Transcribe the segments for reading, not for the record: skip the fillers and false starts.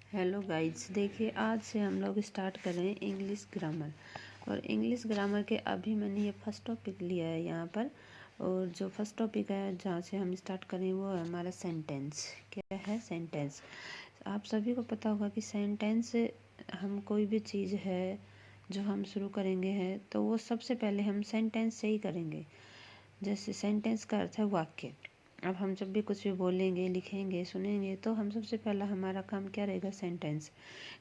Hello guides, देखिए आज से हम लोग स्टार्ट कर रहे हैं इंग्लिश ग्रामर। और इंग्लिश ग्रामर के अभी मैंने ये फर्स्ट टॉपिक लिया है यहाँ पर। और जो फर्स्ट टॉपिक है जहाँ से हम स्टार्ट करें वो है हमारा सेंटेंस। क्या है सेंटेंस? आप सभी को पता होगा कि सेंटेंस हम कोई भी चीज़ है जो हम शुरू करेंगे हैं तो वो सबसे पहले हम सेंटेंस से ही करेंगे। जैसे सेंटेंस का अर्थ है वाक्य। अब हम जब भी कुछ भी बोलेंगे, लिखेंगे, सुनेंगे तो हम सबसे पहला हमारा काम क्या रहेगा? सेंटेंस।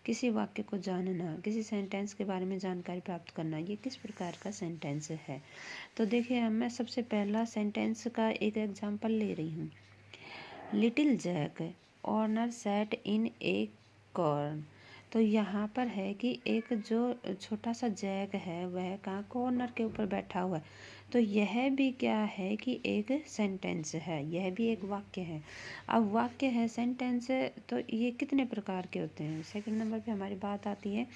किसी वाक्य को जानना, किसी सेंटेंस के बारे में जानकारी प्राप्त करना, ये किस प्रकार का सेंटेंस है। तो देखिए मैं सबसे पहला सेंटेंस का एक एग्जांपल ले रही हूँ। Little Jack Horner sat in a corn. तो यहाँ पर है कि एक जो छोटा सा जैक है वह कहाँ कॉर्नर के ऊपर बैठा हुआ है। तो यह भी क्या है कि एक सेंटेंस है, यह भी एक वाक्य है। अब वाक्य है, सेंटेंस है, तो ये कितने प्रकार के होते हैं? सेकंड नंबर पे हमारी बात आती है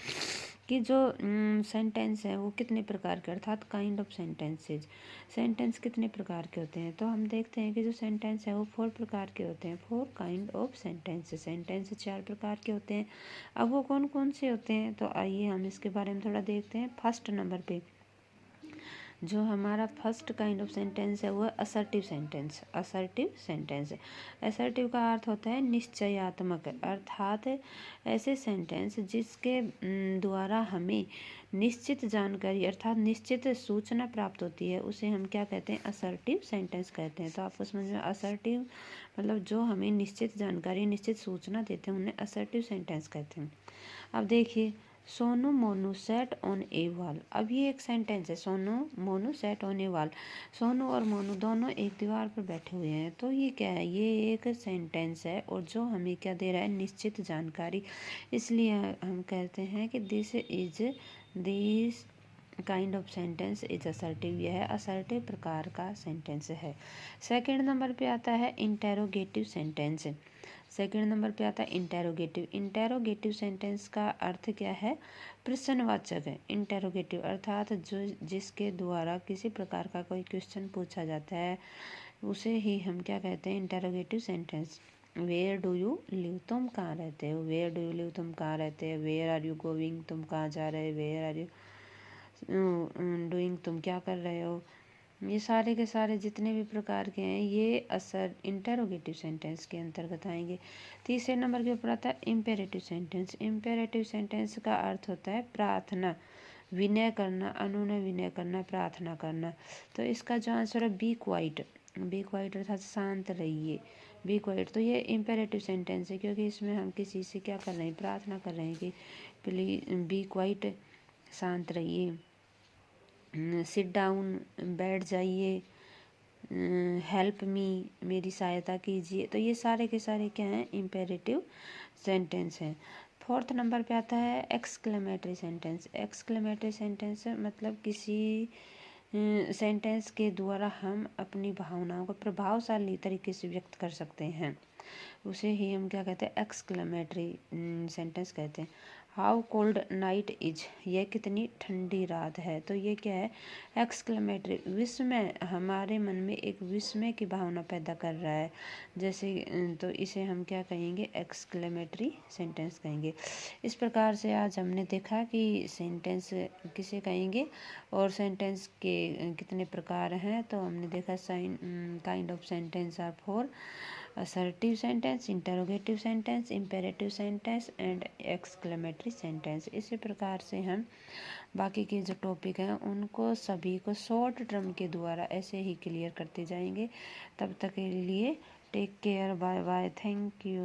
कि जो सेंटेंस है वो कितने प्रकार के, अर्थात काइंड ऑफ सेंटेंसेज। सेंटेंस कितने प्रकार के होते हैं? तो हम देखते हैं कि जो सेंटेंस है वो 4 प्रकार के होते हैं। 4 काइंड ऑफ सेंटेंस। सेंटेंस 4 प्रकार के होते हैं। अब वो कौन कौन से होते हैं तो आइए हम इसके बारे में थोड़ा देखते हैं। फर्स्ट नंबर पे जो हमारा फर्स्ट काइंड ऑफ सेंटेंस है वो है assertive sentence. Assertive sentence, assertive का अर्थ होता है निश्चयात्मक, अर्थात ऐसे सेंटेंस जिसके द्वारा हमें निश्चित जानकारी अर्थात निश्चित सूचना प्राप्त होती है, उसे हम क्या कहते हैं? असर्टिव सेंटेंस कहते हैं। तो आपको समझ में, असर्टिव मतलब जो हमें निश्चित जानकारी, निश्चित सूचना देते हैं, उन्हें असर्टिव सेंटेंस कहते हैं। अब देखिए, Sonu Monu set on A wall. अब ये एक सेंटेंस है, Sonu Monu set on A wall. Sonu और मोनू दोनों एक दीवार पर बैठे हुए हैं। तो ये क्या है? ये एक सेंटेंस है और जो हमें क्या दे रहा है? निश्चित जानकारी। इसलिए हम कहते हैं कि this kind of sentence is assertive. यह असर्टिव प्रकार का सेंटेंस है। सेकंड नंबर पे आता है इंटेरोगेटिव सेंटेंस। सेकंड नंबर पे आता है इंटेरोगेटिव। इंटेरोगेटिव सेंटेंस का अर्थ क्या है? प्रश्नवाचक है। इंटेरोगेटिव अर्थात जो जिसके द्वारा किसी प्रकार का कोई क्वेश्चन पूछा जाता है उसे ही हम क्या कहते हैं? Interrogative sentence. Where do you live? तुम कहाँ रहते हो? Where do you live? तुम कहाँ रहते हो? Where are you going? तुम कहाँ जा रहे हो? Where are you doing? तुम क्या कर रहे हो? ये सारे के सारे जितने भी प्रकार के हैं ये असर इंटेरोगेटिव सेंटेंस के अंतर्गत आएंगे। तीसरे नंबर के ऊपर आता है इम्पेरेटिव सेंटेंस। इम्पेरेटिव सेंटेंस का अर्थ होता है प्रार्थना, विनय करना, अनुनय विनय करना, प्रार्थना करना। तो इसका जो आंसर है बी क्वाइट। बी क्वाइट अर्थात शांत रहिए। Be quiet. तो ये इम्पेरेटिव सेंटेंस है क्योंकि इसमें हम किसी से क्या कर रहे हैं? प्रार्थना कर रहे हैं कि प्लीज बी क्वाइट, शांत रहिए। सिट डाउन, बैठ जाइए। हेल्प मी, मेरी सहायता कीजिए। तो ये सारे के सारे क्या हैं? इम्पेरेटिव सेंटेंस हैं। फोर्थ नंबर पे आता है एक्सक्लेमेटरी सेंटेंस। एक्सक्लेमेटरी सेंटेंस मतलब किसी सेंटेंस के द्वारा हम अपनी भावनाओं को प्रभावशाली तरीके से व्यक्त कर सकते हैं, उसे ही हम क्या कहते हैं? एक्सक्लेमेटरी सेंटेंस कहते हैं। हाउ कोल्ड नाइट इज, यह कितनी ठंडी रात है। तो ये क्या है? एक्सक्लेमेटरी, विस्मय, हमारे मन में एक विस्मय की भावना पैदा कर रहा है जैसे, तो इसे हम क्या कहेंगे? एक्सक्लेमेटरी सेंटेंस कहेंगे। इस प्रकार से आज हमने देखा कि सेंटेंस किसे कहेंगे और सेंटेंस के कितने प्रकार हैं। तो हमने देखा kind of sentence are 4: assertive sentence, interrogative sentence, imperative sentence and exclamatory sentence। इसी प्रकार से हम बाकी के जो टॉपिक हैं उनको सभी को शॉर्ट टर्म के द्वारा ऐसे ही क्लियर करते जाएंगे। तब तक के लिए take care, bye bye, thank you.